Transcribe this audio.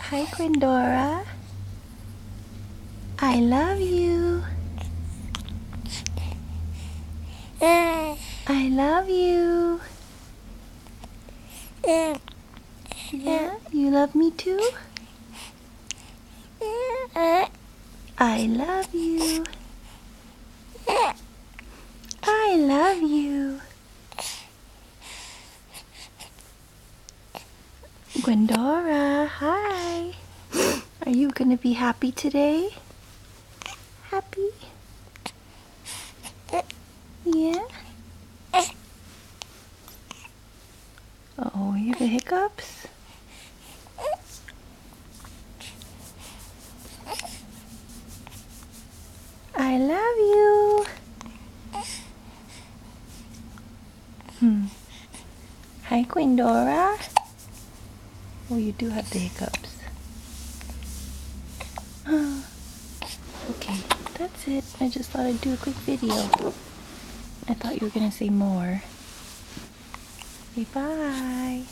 Hi, Quindora. I love you. I love you. Yeah, you love me too? I love you. I love you. Quindora, hi. Are you gonna be happy today? Happy? Yeah? Oh, you have the hiccups? I love you. Hi, Quindora. Oh, you do have the hiccups. Okay, that's it. I just thought I'd do a quick video. I thought you were gonna say more. Okay, bye.